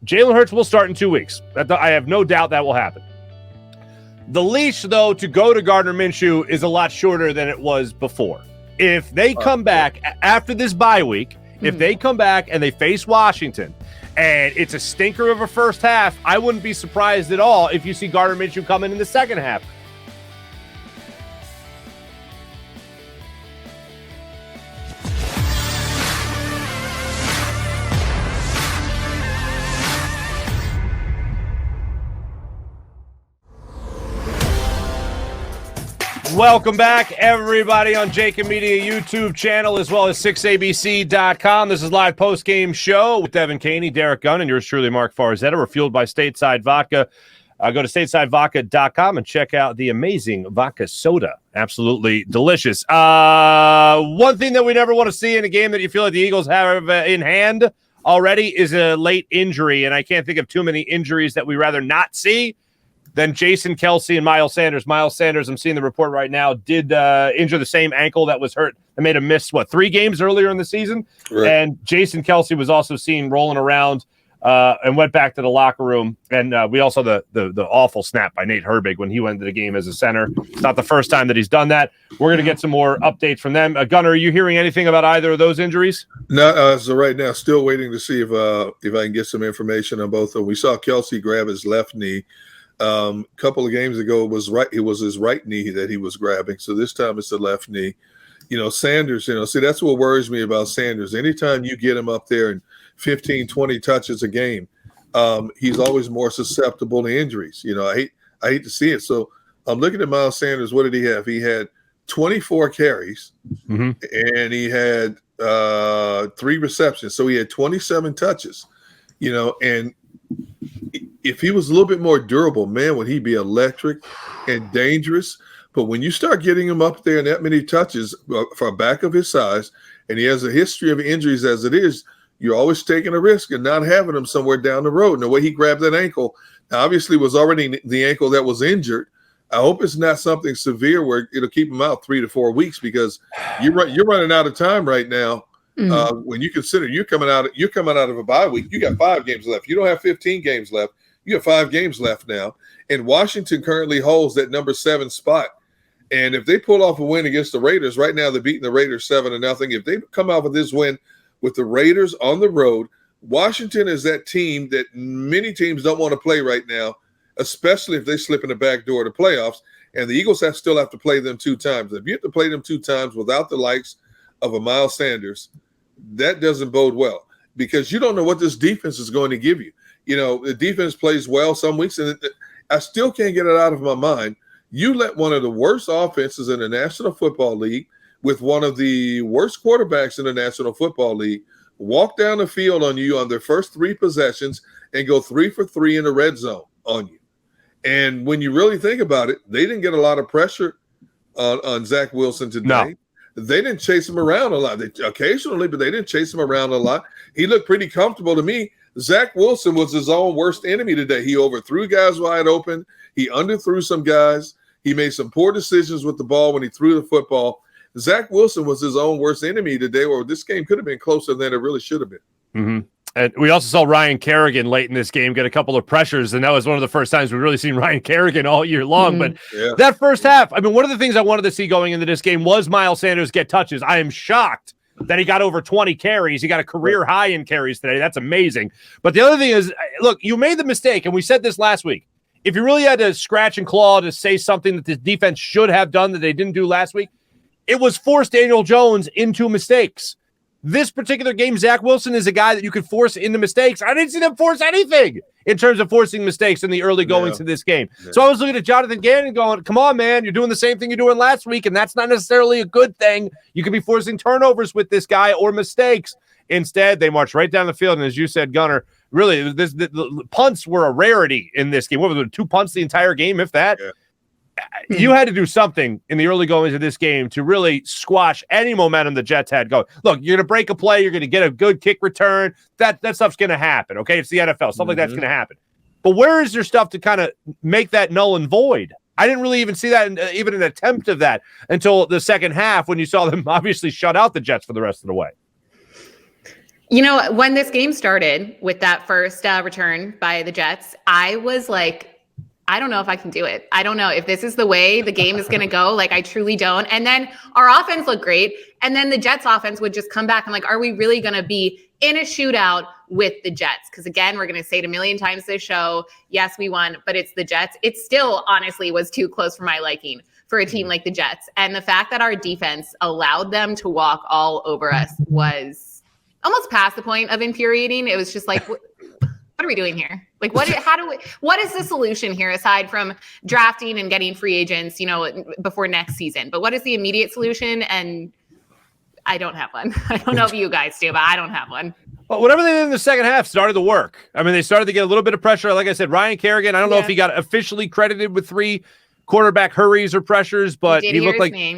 Jalen Hurts will start in 2 weeks. I have no doubt that will happen. The leash, though, to go to Gardner Minshew is a lot shorter than it was before. If they come back after this bye week, if they come back and they face Washington, and it's a stinker of a first half, I wouldn't be surprised at all if you see Gardner Minshew come in the second half. Welcome back, everybody, on JAKIB Media YouTube channel, as well as 6abc.com. This is live post-game show with Devan Caney, DGunn, and yours truly, Marc Farzetta. We're fueled by Stateside Vodka. Go to statesidevodka.com and check out the amazing vodka soda. Absolutely delicious. One thing that we never want to see in a game that you feel like the Eagles have in hand already is a late injury, and I can't think of too many injuries that we rather not see than Jason Kelce and Miles Sanders. Miles Sanders, I'm seeing the report right now, did injure the same ankle that was hurt and made him miss, 3 games earlier in the season? Right. And Jason Kelce was also seen rolling around and went back to the locker room. And we also saw the awful snap by Nate Herbig when he went into the game as a center. It's not the first time that he's done that. We're going to get some more updates from them. Gunnar, are you hearing anything about either of those injuries? No, so right now, still waiting to see if I can get some information on both of them. We saw Kelce grab his left knee. A couple of games ago, it was his right knee that he was grabbing. So this time it's the left knee. Sanders, see, that's what worries me about Sanders. Anytime you get him up there and 15, 20 touches a game, he's always more susceptible to injuries. I hate to see it. So I'm looking at Miles Sanders. What did he have? He had 24 carries and he had 3 receptions. So he had 27 touches, and if he was a little bit more durable, man, would he be electric and dangerous? But when you start getting him up there in that many touches for a back of his size, and he has a history of injuries as it is, you're always taking a risk and not having him somewhere down the road. And the way he grabbed that ankle, obviously was already the ankle that was injured. I hope it's not something severe where it'll keep him out 3 to 4 weeks, because you're running out of time right now. When you consider you're coming out of a bye week, you got 5 games left. You don't have 15 games left. You have 5 games left now. And Washington currently holds that number 7 spot. And if they pull off a win against the Raiders, right now they're beating the Raiders 7-0. If they come out with this win with the Raiders on the road, Washington is that team that many teams don't want to play right now, especially if they slip in the back door to playoffs. And the Eagles still have to play them 2 times. If you have to play them 2 times without the likes of a Miles Sanders, that doesn't bode well, because you don't know what this defense is going to give you. The defense plays well some weeks, and I still can't get it out of my mind. You let one of the worst offenses in the National Football League with one of the worst quarterbacks in the National Football League walk down the field on you on their first 3 possessions and go 3 for 3 in the red zone on you. And when you really think about it, they didn't get a lot of pressure on Zach Wilson today. No. They didn't chase him around a lot. Occasionally, but they didn't chase him around a lot. He looked pretty comfortable to me. Zach Wilson was his own worst enemy today. He overthrew guys wide open. He underthrew some guys. He made some poor decisions with the ball when he threw the football. Zach Wilson was his own worst enemy today, or this game could have been closer than it really should have been. And we also saw Ryan Kerrigan late in this game get a couple of pressures, and that was one of the first times we've really seen Ryan Kerrigan all year long. But that first half, one of the things I wanted to see going into this game was Miles Sanders get touches. I am shocked that he got over 20 carries. He got a career high in carries today. That's amazing. But the other thing is, look, you made the mistake, and we said this last week. If you really had to scratch and claw to say something that the defense should have done that they didn't do last week, it was force Daniel Jones into mistakes. This particular game, Zach Wilson is a guy that you could force into mistakes. I didn't see them force anything in terms of forcing mistakes in the early goings of this game. So I was looking at Jonathan Gannon going, come on, man, you're doing the same thing you're doing last week, and that's not necessarily a good thing. You could be forcing turnovers with this guy or mistakes. Instead, they marched right down the field, and as you said, Gunnar, really, the punts were a rarity in this game. What was it, 2 punts the entire game, if that? Yeah. You had to do something in the early goings of this game to really squash any momentum the Jets had going. Look, you're going to break a play. You're going to get a good kick return. That stuff's going to happen, okay? It's the NFL. Stuff like that's going to happen. But where is there stuff to kind of make that null and void? I didn't really even see that, even an attempt of that, until the second half when you saw them obviously shut out the Jets for the rest of the way. You know, when this game started with that first return by the Jets, I was like, I don't know if I can do it. I don't know if this is the way the game is going to go. Like, I truly don't. And then our offense looked great. And then the Jets offense would just come back and like, are we really going to be in a shootout with the Jets? Because again, we're going to say it a million times this show. Yes, we won, but it's the Jets. It still honestly was too close for my liking for a team like the Jets. And the fact that our defense allowed them to walk all over us was almost past the point of infuriating. It was just like, what are we doing here? Like, what is the solution here aside from drafting and getting free agents, you know, before next season? But what is the immediate solution? And I don't have one. I don't know if you guys do, but I don't have one. Well, whatever they did in the second half started to work. I mean, they started to get a little bit of pressure. Like I said, Ryan Kerrigan, I don't know if he got officially credited with 3 quarterback hurries or pressures, but he looked like name,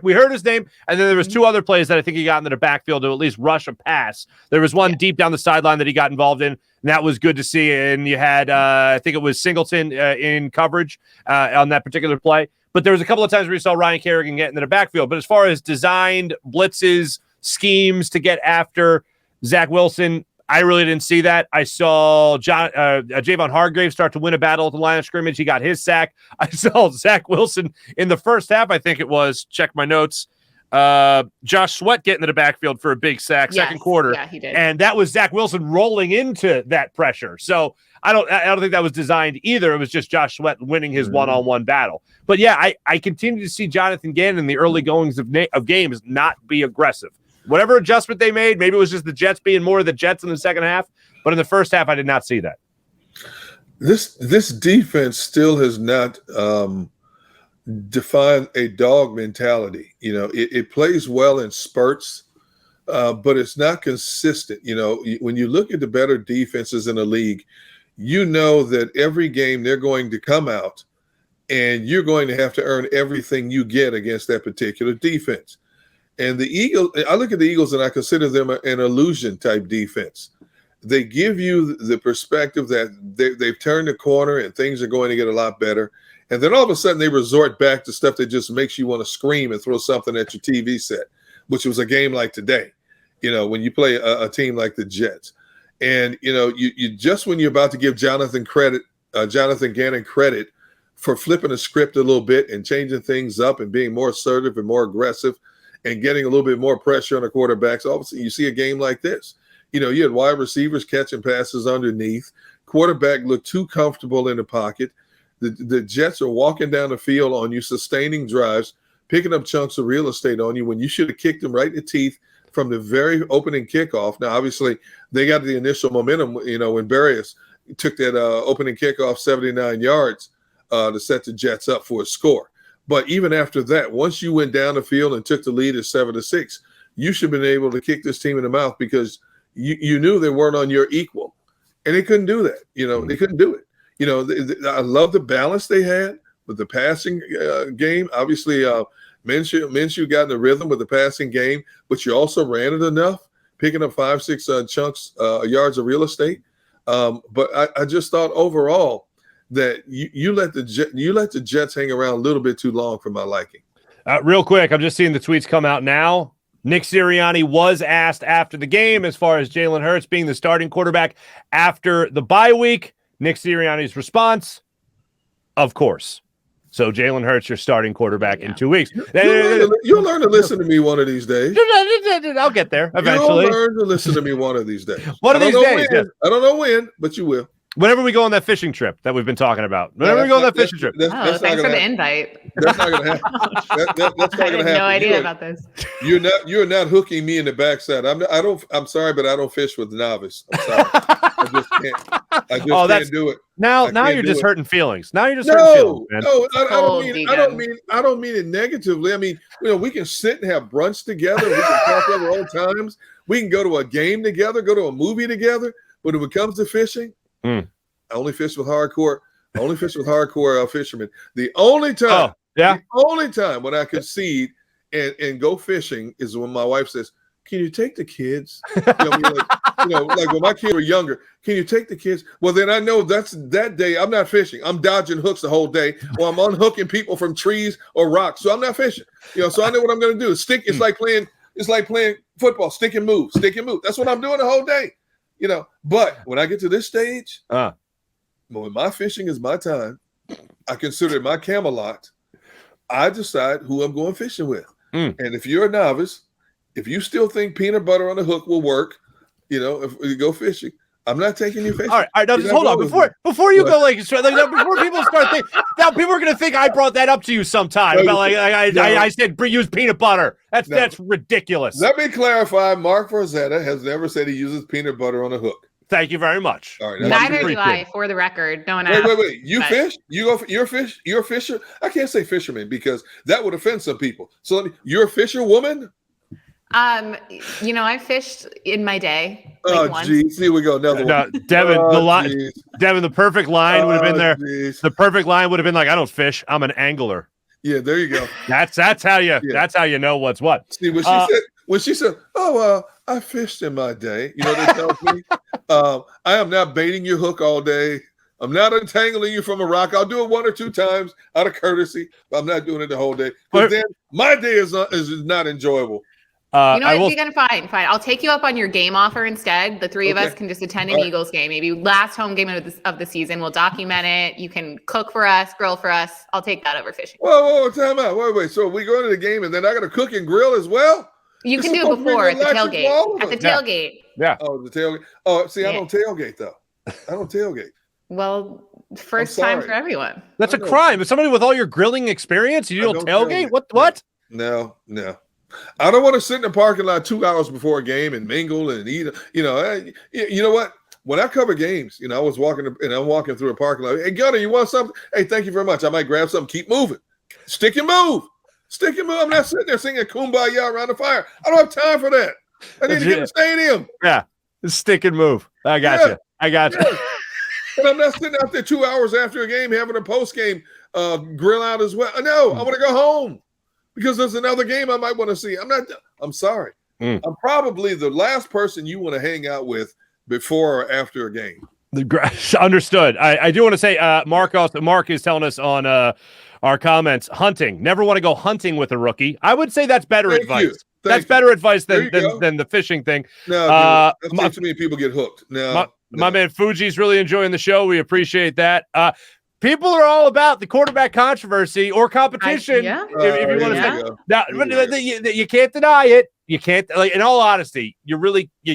we heard his name, and then there was 2 other plays that I think he got into the backfield to at least rush a pass. There was one deep down the sideline that he got involved in, and that was good to see. And you had I think it was Singleton in coverage on that particular play. But there was a couple of times where you saw Ryan Kerrigan get into the backfield. But as far as designed blitzes, schemes to get after Zach Wilson, I really didn't see that. I saw Javon Hargrave start to win a battle at the line of scrimmage. He got his sack. I saw Zach Wilson in the first half, I think it was. Check my notes. Josh Sweat get into the backfield for a big sack, second quarter. Yeah, he did. And that was Zach Wilson rolling into that pressure. So I don't think that was designed either. It was just Josh Sweat winning his one-on-one battle. But yeah, I continue to see Jonathan Gannon in the early goings of games not be aggressive. Whatever adjustment they made, maybe it was just the Jets being more of the Jets in the second half. But in the first half, I did not see that. This defense still has not defined a dog mentality. You know, it plays well in spurts, but it's not consistent. You know, when you look at the better defenses in the league, you know that every game they're going to come out and you're going to have to earn everything you get against that particular defense. And the Eagles, I look at the Eagles and I consider them an illusion type defense. They give you the perspective that they've turned the corner and things are going to get a lot better. And then all of a sudden they resort back to stuff that just makes you want to scream and throw something at your TV set, which was a game like today, you know, when you play a team like the Jets. And, you know, you just when you're about to give Jonathan Gannon credit for flipping the script a little bit and changing things up and being more assertive and more aggressive, and getting a little bit more pressure on the quarterbacks. Obviously, you see a game like this. You know, you had wide receivers catching passes underneath. Quarterback looked too comfortable in the pocket. The Jets are walking down the field on you, sustaining drives, picking up chunks of real estate on you when you should have kicked them right in the teeth from the very opening kickoff. Now, obviously, they got the initial momentum, you know, when Barrios took that opening kickoff 79 yards to set the Jets up for a score. But even after that, once you went down the field and took the lead at 7-6, you should have been able to kick this team in the mouth because you knew they weren't on your equal. And they couldn't do that. You know, they couldn't do it. You know, I love the balance they had with the passing game. Obviously, Minshew got in the rhythm with the passing game, but you also ran it enough, picking up 5-6 chunks, yards of real estate. But I just thought overall, that you let the Jets hang around a little bit too long for my liking. Real quick, I'm just seeing the tweets come out now. Nick Sirianni was asked after the game as far as Jalen Hurts being the starting quarterback after the bye week. Nick Sirianni's response, of course. So Jalen Hurts, your starting quarterback in 2 weeks. You'll learn to listen to me one of these days. I'll get there eventually. You'll learn to listen to me one of these days. One of these days. Yes. I don't know when, but you will. Whenever we go on that fishing trip that we've been talking about. Whenever we go on that fishing trip. Thanks for the invite. That's not going to happen. That's not going to happen. I had no idea about this. You're not hooking me in the backside. I'm sorry, but I don't fish with novice. I'm sorry. I just can't do it. Now you're just hurting feelings. Now you're just hurting feelings, man. No, I don't mean it negatively. I mean, you know, we can sit and have brunch together. We can talk over old times. We can go to a game together, go to a movie together. But when it comes to fishing, I only fish with hardcore. Fishermen. The only time when I concede and go fishing is when my wife says, "Can you take the kids?" Like when my kids were younger, "Can you take the kids?" Well, then I know that day I'm not fishing. I'm dodging hooks the whole day, or I'm unhooking people from trees or rocks. So I'm not fishing. So I know what I'm going to do. It's like playing It's like playing football, stick and move. That's what I'm doing the whole day, But when I get to this stage, when my fishing is my time, I consider it my Camelot. I decide who I'm going fishing with. And if you're a novice, if you still think peanut butter on the hook will work, if you go fishing, I'm not taking you fishing. All right, now just hold on. Before you go, before people start thinking, now people are going to think I brought that up to you sometime. About I said use peanut butter. That's ridiculous. Let me clarify. Marc Farzetta has never said he uses peanut butter on a hook. Thank you very much. All right, neither do I, for the record. No one asked. Wait. You fish? You're a fisher? I can't say fisherman because that would offend some people. So you're a fisherwoman? I fished in my day. Geez, here we go. Another one. Devan, Devan, the perfect line would have been there. Geez. The perfect line would have been like, I don't fish. I'm an angler. Yeah, there you go. That's how you know what's what. See, when she said, I fished in my day, that tells me I am not baiting your hook all day. I'm not untangling you from a rock. I'll do it 1 or 2 times out of courtesy, but I'm not doing it the whole day. Because then my day is not enjoyable. Devan, fine. I'll take you up on your game offer instead. The three of us can just attend an Eagles game. Maybe last home game of the season. We'll document it. You can cook for us, grill for us. I'll take that over fishing. Whoa, time out. Wait. So we go into the game and then I got to cook and grill as well? You can do it before at the tailgate. At the tailgate. Yeah. Oh, the tailgate. Oh, see, I don't tailgate, though. I don't tailgate. Well, first time for everyone. That's a crime. If somebody with all your grilling experience, you don't tailgate? What? No. I don't want to sit in the parking lot 2 hours before a game and mingle and eat. You know what? When I cover games, I was walking and I'm walking through a parking lot. Hey, Gunner, you want something? Hey, thank you very much. I might grab something. Keep moving. Stick and move. I'm not sitting there singing Kumbaya around the fire. I don't have time for that. I need to get in the stadium. Yeah, stick and move. I got you. Yeah. And I'm not sitting out there 2 hours after a game having a post-game grill out as well. No, I want to go home. Because there's another game I might want to see. I'm sorry. I'm probably the last person you want to hang out with before or after a game. Understood. I do want to say, Marc is telling us on our comments, hunting. Never want to go hunting with a rookie. I would say that's better advice. That's better advice than the fishing thing. No, that's too many people get hooked. My man Fuji's really enjoying the show. We appreciate that. People are all about the quarterback controversy or competition. If you want to say. Now, you can't deny it. You can't, in all honesty, you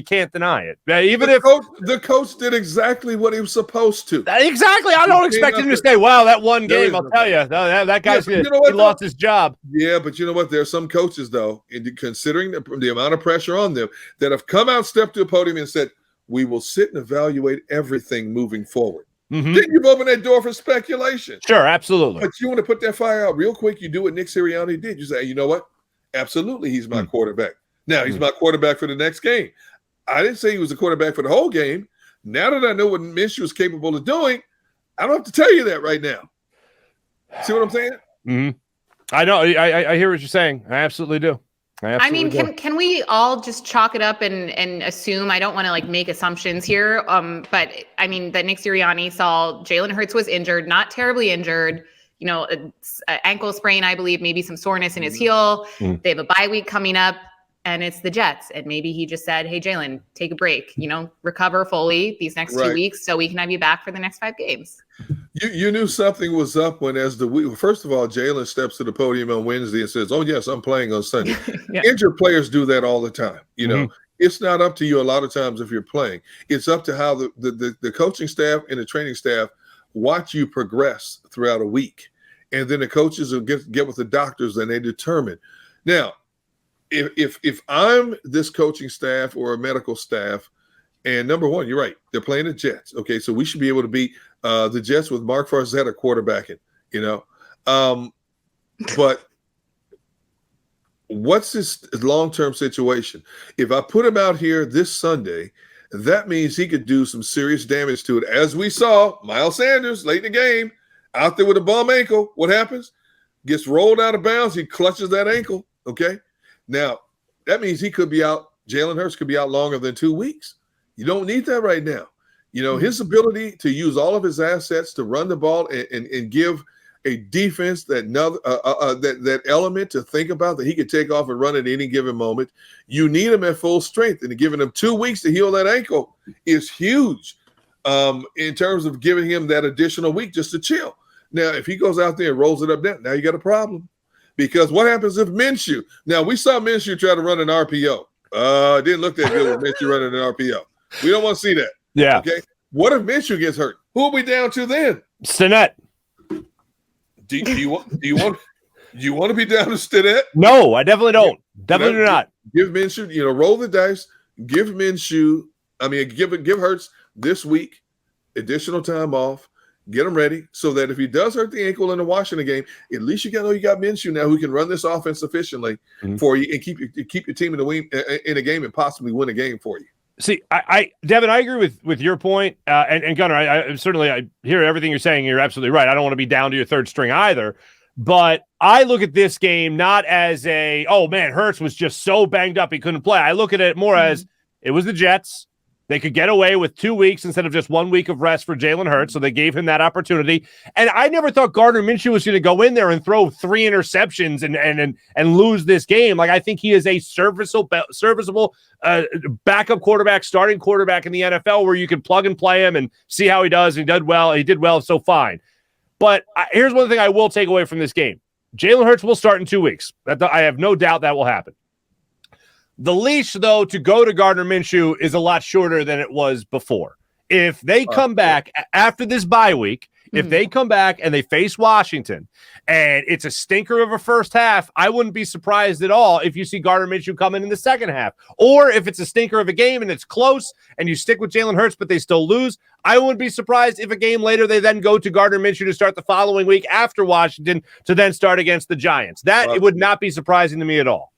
can't deny it. Even if the coach did exactly what he was supposed to. Exactly. I don't expect him to say, wow, that one game, I'll tell you, that guy's he lost his job. Yeah, but you know what? There's some coaches, though, considering the amount of pressure on them, that have come out, stepped to a podium and said, we will sit and evaluate everything moving forward. Then you've opened that door for speculation. Sure, absolutely. But you want to put that fire out real quick. You do what Nick Sirianni did. You say, you know what? Absolutely, he's my quarterback. Now, he's my quarterback for the next game. I didn't say he was a quarterback for the whole game. Now that I know what Minshew is capable of doing, I don't have to tell you that right now. See what I'm saying? I know. I hear what you're saying. I absolutely do. Can we all just chalk it up and assume? I don't want to make assumptions here. But that Nick Sirianni saw Jalen Hurts was injured, not terribly injured. An ankle sprain, I believe, maybe some soreness in his heel. They have a bye week coming up, and it's the Jets. And maybe he just said, "Hey, Jalen, take a break. Recover fully these next 2 weeks, so we can have you back for the next 5 games." You knew something was up when, first of all, Jalen steps to the podium on Wednesday and says, "Oh yes, I'm playing on Sunday." Injured players do that all the time. It's not up to you a lot of times if you're playing. It's up to how the coaching staff and the training staff watch you progress throughout a week, and then the coaches will get with the doctors and they determine. Now, if I'm this coaching staff or a medical staff, and number one, you're right, they're playing the Jets. Okay, so we should be able to beat the Jets with Marc Farzetta quarterbacking. But what's his long-term situation? If I put him out here this Sunday, that means he could do some serious damage to it. As we saw, Miles Sanders late in the game, out there with a bum ankle. What happens? Gets rolled out of bounds. He clutches that ankle. Okay. Now, that means he could be out. Jalen Hurts could be out longer than 2 weeks. You don't need that right now. His ability to use all of his assets to run the ball and give a defense that that element to think about that he could take off and run at any given moment. You need him at full strength, and giving him 2 weeks to heal that ankle is huge in terms of giving him that additional week just to chill. Now, if he goes out there and rolls it up down, now you got a problem. Because what happens if Minshew? Now, we saw Minshew try to run an RPO. It didn't look that good with Minshew running an RPO. We don't want to see that. Yeah. Okay. What if Minshew gets hurt? Who are we down to then? Stinnett. Do you want to be down to Stinnett? No, I definitely don't. Definitely do not. Give Minshew, roll the dice. Give Minshew. Give Hurts this week additional time off. Get him ready so that if he does hurt the ankle in the Washington game, at least you got Minshew now who can run this offense efficiently for you and keep your team in a game and possibly win a game for you. See, Devan, I agree with your point, and Gunnar, I certainly hear everything you're saying. You're absolutely right. I don't want to be down to your third string either, but I look at this game not as Hurts was just so banged up he couldn't play. I look at it more as it was the Jets. They could get away with 2 weeks instead of just 1 week of rest for Jalen Hurts, so they gave him that opportunity. And I never thought Gardner Minshew was going to go in there and throw 3 interceptions and lose this game. Like, I think he is a serviceable backup quarterback, starting quarterback in the NFL where you can plug and play him and see how he does. He did well. He did well, so fine. But here's one thing I will take away from this game. Jalen Hurts will start in 2 weeks. I have no doubt that will happen. The leash, though, to go to Gardner Minshew is a lot shorter than it was before. If they come back after this bye week, if they come back and they face Washington and it's a stinker of a first half, I wouldn't be surprised at all if you see Gardner Minshew come in the second half. Or if it's a stinker of a game and it's close and you stick with Jalen Hurts but they still lose, I wouldn't be surprised if a game later they then go to Gardner Minshew to start the following week after Washington to then start against the Giants. It would not be surprising to me at all.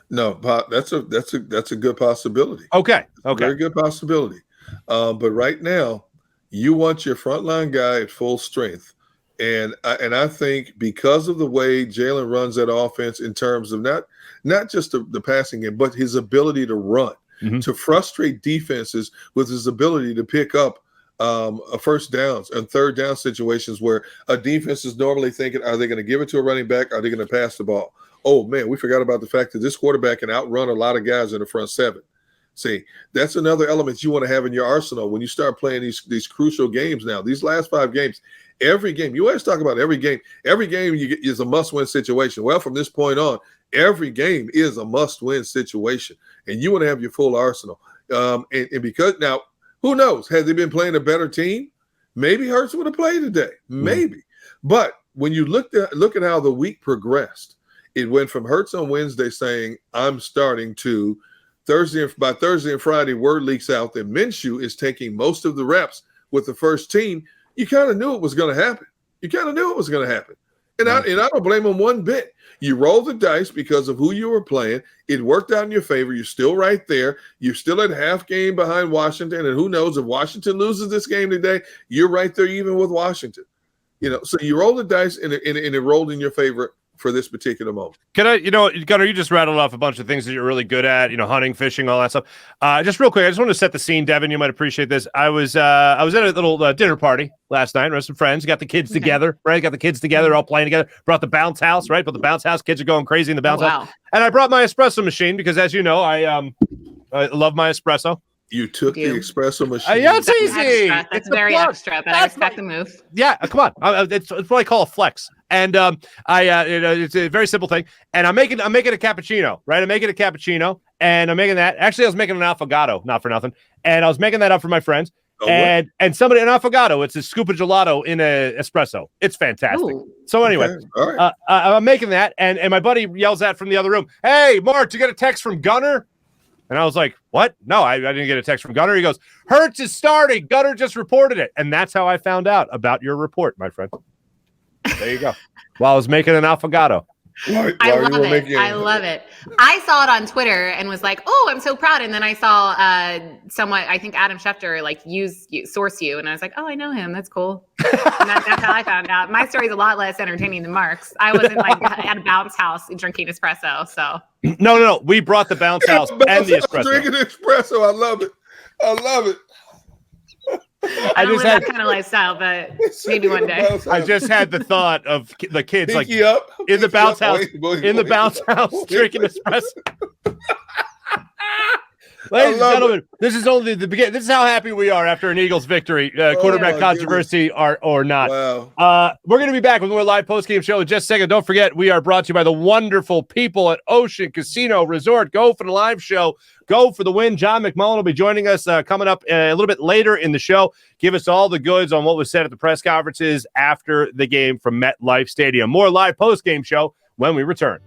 No, that's a good possibility. Okay. Very good possibility. But right now, you want your frontline guy at full strength, and I think because of the way Jalen runs that offense in terms of not just the passing game, but his ability to run, to frustrate defenses with his ability to pick up first downs and third down situations where a defense is normally thinking, are they going to give it to a running back? Are they going to pass the ball? Oh, man, we forgot about the fact that this quarterback can outrun a lot of guys in the front seven. See, that's another element you want to have in your arsenal when you start playing these crucial games now. These last 5 games, every game, you always talk about every game is a must-win situation. Well, from this point on, every game is a must-win situation, and you want to have your full arsenal. And because now, who knows? Had they been playing a better team, maybe Hurts would have played today, maybe. But when you look at how the week progressed, it went from Hurts on Wednesday saying, I'm starting to by Thursday and Friday, word leaks out that Minshew is taking most of the reps with the first team. You kind of knew it was going to happen. And I don't blame him one bit. You roll the dice because of who you were playing. It worked out in your favor. You're still right there. You're still at half game behind Washington. And who knows, if Washington loses this game today, you're right there even with Washington. So you roll the dice and it rolled in your favor for this particular moment. Gunnar, you just rattled off a bunch of things that you're really good at, hunting, fishing, all that stuff. Just real quick, I just want to set the scene, Devan. You might appreciate this. I was at a little dinner party last night with some friends. Got the kids together, right? Got the kids together, all playing together. Brought the bounce house, right? But the bounce house, kids are going crazy in the bounce house. And I brought my espresso machine because, as you know, I love my espresso. You took the espresso machine. Yeah, it's easy. That's very extra, but I respect the move. Yeah, come on. It's what I call a flex. And it's a very simple thing. And I'm making a cappuccino, right? I'm making a cappuccino, and I'm making that. Actually, I was making an affogato, not for nothing. And I was making that up for my friends. And somebody, an affogato, it's a scoop of gelato in an espresso. It's fantastic. Ooh. So anyway, all right. I'm making that, and my buddy yells out from the other room, "Hey, Marc, did you get a text from Gunnar?" And I was like, what? No, I didn't get a text from Gunnar. He goes, Hurts is starting. Gunnar just reported it. And that's how I found out about your report, my friend. There you go. While I was making an affogato. I love it. I saw it on Twitter and was like, oh, I'm so proud. And then I saw someone, I think Adam Schefter, source you. And I was like, oh, I know him. That's cool. And that's how I found out. My story's a lot less entertaining than Marc's. I wasn't at a bounce house drinking espresso. So no. We brought the bounce house and the espresso. Drinking espresso. I love it. I don't live that kind of lifestyle, but maybe one day. I just had the thought of the kids Pinky like up, in the bounce house, in the bounce house, drinking espresso. Ladies and gentlemen, this is only the beginning. This is how happy we are after an Eagles victory, quarterback controversy or not. Wow. We're going to be back with more live postgame show in just a second. Don't forget, we are brought to you by the wonderful people at Ocean Casino Resort. Go for the live show. Go for the win. John McMullen will be joining us coming up a little bit later in the show. Give us all the goods on what was said at the press conferences after the game from MetLife Stadium. More live postgame show when we return.